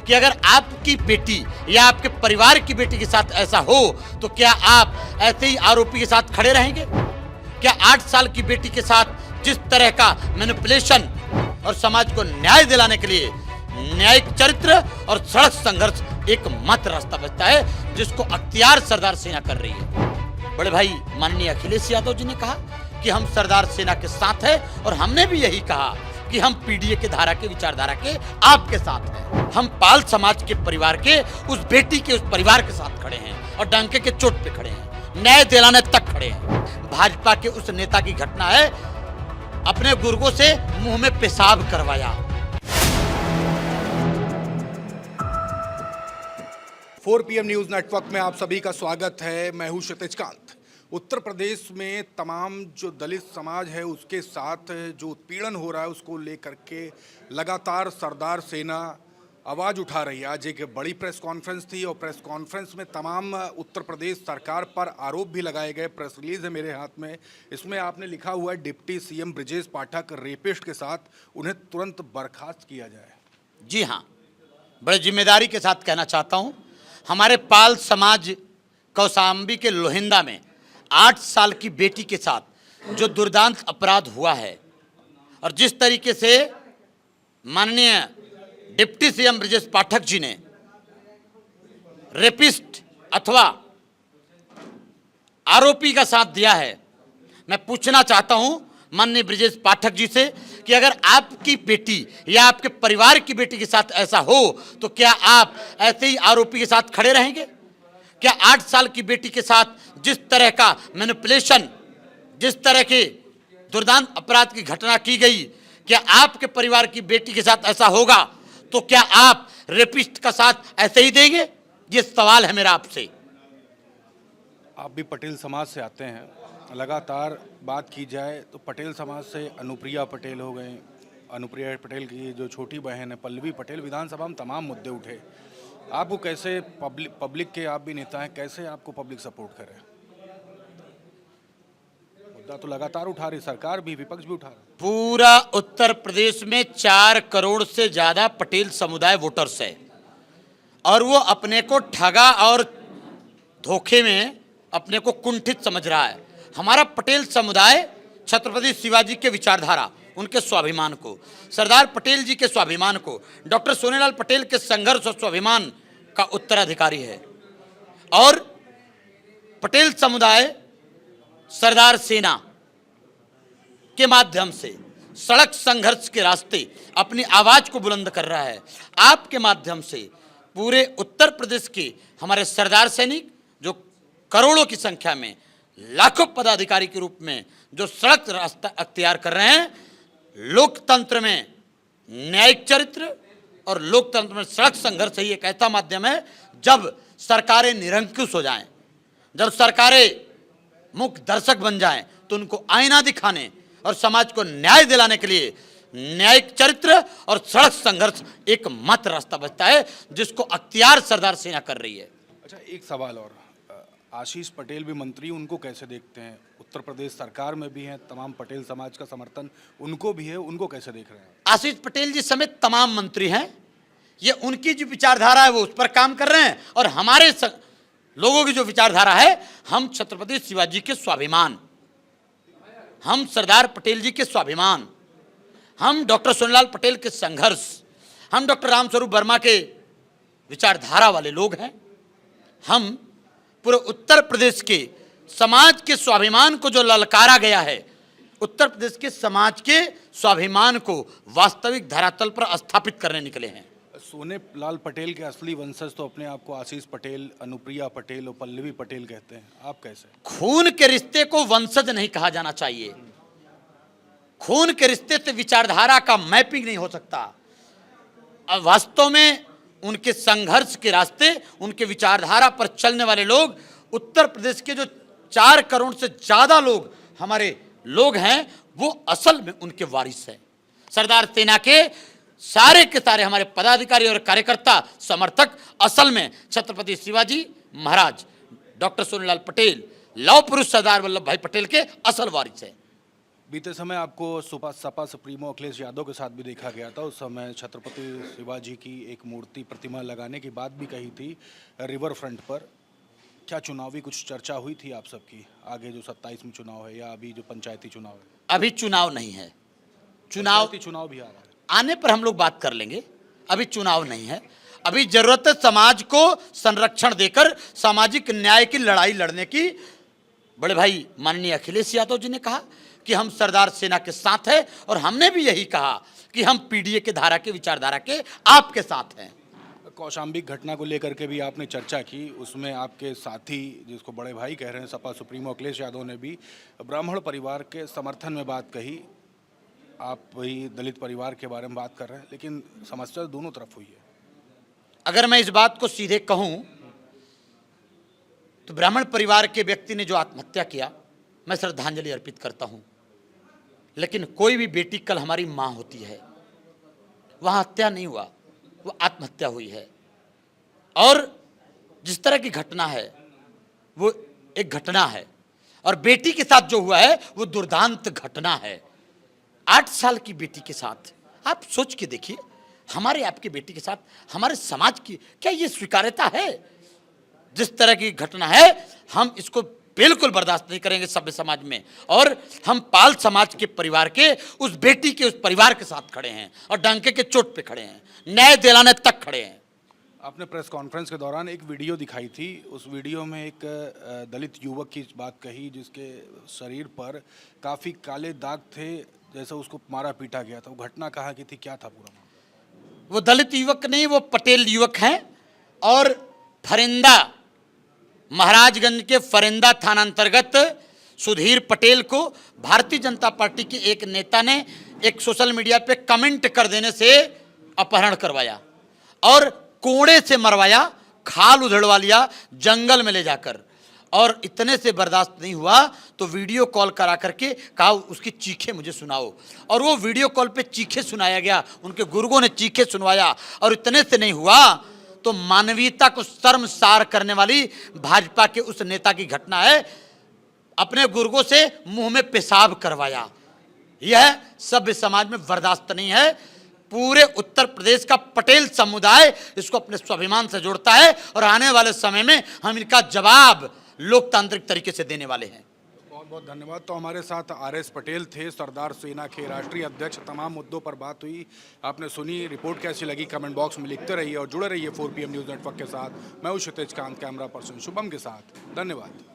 कि अगर आपकी बेटी या आपके परिवार की बेटी के साथ ऐसा हो तो क्या आप ऐसे ही आरोपी के साथ खड़े रहेंगे? क्या 8 साल की बेटी के साथ जिस तरह का मैनिपुलेशन और समाज को न्याय दिलाने के लिए न्यायिक चरित्र और सड़क संघर्ष एकमात्र रास्ता बचता है, जिसको अख्तियार सरदार सेना कर रही है। बड़े भाई माननीय अखिलेश यादव जी ने कहा कि हम सरदार सेना के साथ हैं और हमने भी यही कहा कि हम पीडीए के धारा के विचारधारा के आपके साथ हैं। हम पाल समाज के परिवार के उस बेटी के उस परिवार के साथ खड़े हैं और डंके के चोट पे खड़े हैं, न्याय दिलाने तक खड़े हैं। भाजपा के उस नेता की घटना है, अपने गुर्गों से मुंह में पेशाब करवाया। 4 PM न्यूज नेटवर्क में आप सभी का स्वागत है। मैं हूं क्षितिज कांत। उत्तर प्रदेश में तमाम जो दलित समाज है उसके साथ जो उत्पीड़न हो रहा है उसको लेकर के लगातार सरदार सेना आवाज़ उठा रही है। आज एक बड़ी प्रेस कॉन्फ्रेंस थी और प्रेस कॉन्फ्रेंस में तमाम उत्तर प्रदेश सरकार पर आरोप भी लगाए गए। प्रेस रिलीज है मेरे हाथ में, इसमें आपने लिखा हुआ है deputy CM Brajesh Pathak rapist के साथ उन्हें तुरंत बर्खास्त किया जाए। जी हाँ, बड़े जिम्मेदारी के साथ कहना चाहता हूँ, हमारे पाल समाज कौशाम्बी के लोहिंदा में 8 साल की बेटी के साथ जो दुर्दांत अपराध हुआ है और जिस तरीके से माननीय डिप्टी सीएम ब्रजेश पाठक जी ने रेपिस्ट अथवा आरोपी का साथ दिया है, मैं पूछना चाहता हूं माननीय ब्रजेश पाठक जी से कि अगर आपकी बेटी या आपके परिवार की बेटी के साथ ऐसा हो तो क्या आप ऐसे ही आरोपी के साथ खड़े रहेंगे? क्या 8 साल की बेटी के साथ जिस तरह का मैनिपुलेशन, जिस तरह के दुर्दांत अपराध की घटना की गई, क्या आपके परिवार की बेटी के साथ ऐसा होगा तो क्या आप रेपिस्ट का साथ ऐसे ही देंगे? ये सवाल है मेरा आपसे। आप भी पटेल समाज से आते हैं, लगातार बात की जाए तो पटेल समाज से अनुप्रिया पटेल हो गए, अनुप्रिया पटेल की जो छोटी बहन है पल्लवी पटेल, विधानसभा में तमाम मुद्दे उठे। आपको कैसे पब्लिक के आप भी नेता हैं, कैसे आपको पब्लिक सपोर्ट करे? मुद्दा तो लगातार उठा रही सरकार भी, विपक्ष भी उठा रहा। पूरा उत्तर प्रदेश में 4 करोड़ से ज्यादा पटेल समुदाय वोटर्स है और वो अपने को ठगा और धोखे में अपने को कुंठित समझ रहा है। हमारा पटेल समुदाय छत्रपति शिवाजी के विचारधारा, उनके स्वाभिमान को, सरदार पटेल जी के स्वाभिमान को, डॉक्टर सोनेलाल पटेल के संघर्ष और स्वाभिमान का उत्तराधिकारी है। और पटेल समुदाय सरदार सेना के माध्यम से सड़क संघर्ष के रास्ते अपनी आवाज को बुलंद कर रहा है। आपके माध्यम से पूरे उत्तर प्रदेश के हमारे सरदार सैनिक जो करोड़ों की संख्या में, लाखों पदाधिकारी के रूप में जो सड़क रास्ता अख्तियार कर रहे हैं, लोकतंत्र में न्यायिक चरित्र और लोकतंत्र में सड़क संघर्ष ही एक ऐसा माध्यम है जब सरकारें निरंकुश हो जाएं, जब सरकारें मुख्य दर्शक बन जाएं तो उनको आईना दिखाने और समाज को न्याय दिलाने के लिए न्यायिक चरित्र और सड़क संघर्ष एकमात्र रास्ता बचता है, जिसको अख्तियार सरदार सेना कर रही है। अच्छा, एक सवाल और, आशीष पटेल भी मंत्री, उनको कैसे देखते हैं? उत्तर प्रदेश सरकार में भी हैं, तमाम पटेल समाज का समर्थन उनको भी है, उनको कैसे देख रहे हैं? आशीष पटेल जी समेत तमाम मंत्री हैं, ये उनकी जो विचारधारा है वो उस पर काम कर रहे हैं और हमारे लोगों की जो विचारधारा है, हम छत्रपति शिवाजी के स्वाभिमान, हम सरदार पटेल जी के स्वाभिमान, हम डॉक्टर सोनेलाल पटेल के संघर्ष, हम डॉक्टर रामस्वरूप वर्मा के विचारधारा वाले लोग हैं। हम पूरे उत्तर प्रदेश के समाज के स्वाभिमान को जो ललकारा गया है, उत्तर प्रदेश के समाज के स्वाभिमान को वास्तविक धरातल पर स्थापित करने निकले हैं। सोने लाल पटेल के असली वंशज तो अपने आप को आशीष पटेल, अनुप्रिया पटेल और पल्लवी पटेल कहते हैं, आप कैसे? खून के रिश्ते को वंशज नहीं कहा जाना चाहिए। खून के रिश्ते से विचारधारा का मैपिंग नहीं हो सकता। वास्तव में उनके संघर्ष के रास्ते, उनके विचारधारा पर चलने वाले लोग, उत्तर प्रदेश के जो 4 करोड़ से ज्यादा लोग हमारे लोग हैं, वो असल में उनके वारिस हैं। सरदार सेना के सारे हमारे पदाधिकारी और कार्यकर्ता, समर्थक असल में छत्रपति शिवाजी महाराज, डॉक्टर सोनेलाल पटेल, लौह पुरुष सरदार वल्लभ भाई पटेल के असल वारिस हैं। बीते समय आपको सपा सुप्रीमो अखिलेश यादव के साथ भी देखा गया था। उस समय छत्रपति शिवाजी की एक मूर्ति प्रतिमा लगाने की बात भी कही थी रिवर फ्रंट पर। क्या चुनावी कुछ चर्चा हुई थी आप सबकी, आगे जो 27 में चुनाव है या अभी जो पंचायती चुनाव है? अभी चुनाव नहीं है, चुनाव भी आ रहा है, आने पर हम लोग बात कर लेंगे। अभी चुनाव नहीं है, अभी जरूरत है समाज को संरक्षण देकर सामाजिक न्याय की लड़ाई लड़ने की। बड़े भाई माननीय अखिलेश यादव जी ने कहा कि हम सरदार सेना के साथ हैं, और हमने भी यही कहा कि हम पीडीए के धारा के विचारधारा के आपके साथ हैं। कौशाम्बी घटना को लेकर के भी आपने चर्चा की, उसमें आपके साथी जिसको बड़े भाई कह रहे हैं सपा सुप्रीमो अखिलेश यादव ने भी ब्राह्मण परिवार के समर्थन में बात कही। आप वही दलित परिवार के बारे में बात कर रहे हैं, लेकिन समस्या दोनों तरफ हुई है। अगर मैं इस बात को सीधे कहूं तो ब्राह्मण परिवार के व्यक्ति ने जो आत्महत्या किया, मैं श्रद्धांजलि अर्पित करता हूं, लेकिन कोई भी बेटी कल हमारी मां होती है, वहां हत्या नहीं हुआ, वो आत्महत्या हुई है। और जिस तरह की घटना है वो एक घटना है, और बेटी के साथ जो हुआ है वो दुर्दांत घटना है। 8 साल की बेटी के साथ आप सोच के देखिए, हमारे आपकी बेटी के साथ हमारे समाज की क्या ये स्वीकार्यता है? जिस तरह की घटना है हम इसको बिल्कुल बर्दाश्त नहीं करेंगे सभ्य समाज में, और हम पाल समाज के परिवार के उस बेटी के उस परिवार के साथ खड़े हैं और डंके के चोट पे खड़े हैं, न्याय दिलाने तक खड़े हैं। आपने प्रेस कॉन्फ्रेंस के दौरान एक वीडियो दिखाई थी, उस वीडियो में एक दलित युवक की बात कही जिसके शरीर पर काफ़ी काले दाग थे, जैसे उसको मारा पीटा गया था। वो घटना कहाँ की थी, क्या था पूरा? वो दलित युवक नहीं, वो पटेल युवक हैं, और फरिंदा महाराजगंज के फरिंदा थाना अंतर्गत सुधीर पटेल को भारतीय जनता पार्टी के एक नेता ने एक सोशल मीडिया पे कमेंट कर देने से अपहरण करवाया और कोड़े से मरवाया, खाल उधड़वा लिया जंगल में ले जाकर, और इतने से बर्दाश्त नहीं हुआ तो वीडियो कॉल करा करके कहा उसकी चीखें मुझे सुनाओ, और वो वीडियो कॉल पे चीखें सुनाया गया, उनके गुर्गों ने चीखें सुनवाया, और इतने से नहीं हुआ तो मानवीयता को शर्मसार करने वाली भाजपा के उस नेता की घटना है, अपने गुर्गों से मुंह में पेशाब करवाया। यह सभ्य समाज में बर्दाश्त नहीं है। पूरे उत्तर प्रदेश का पटेल समुदाय इसको अपने स्वाभिमान से जोड़ता है, और आने वाले समय में हम इनका जवाब लोकतांत्रिक तरीके से देने वाले हैं। बहुत बहुत धन्यवाद। तो हमारे साथ आर.एस. पटेल थे, सरदार सेना के राष्ट्रीय अध्यक्ष। तमाम मुद्दों पर बात हुई, आपने सुनी। रिपोर्ट कैसी लगी कमेंट बॉक्स में लिखते रहिए और जुड़े रहिए 4 PM न्यूज़ नेटवर्क के साथ। मैं हूं क्षितिज कांत, कैमरा पर्सन शुभम के साथ। धन्यवाद।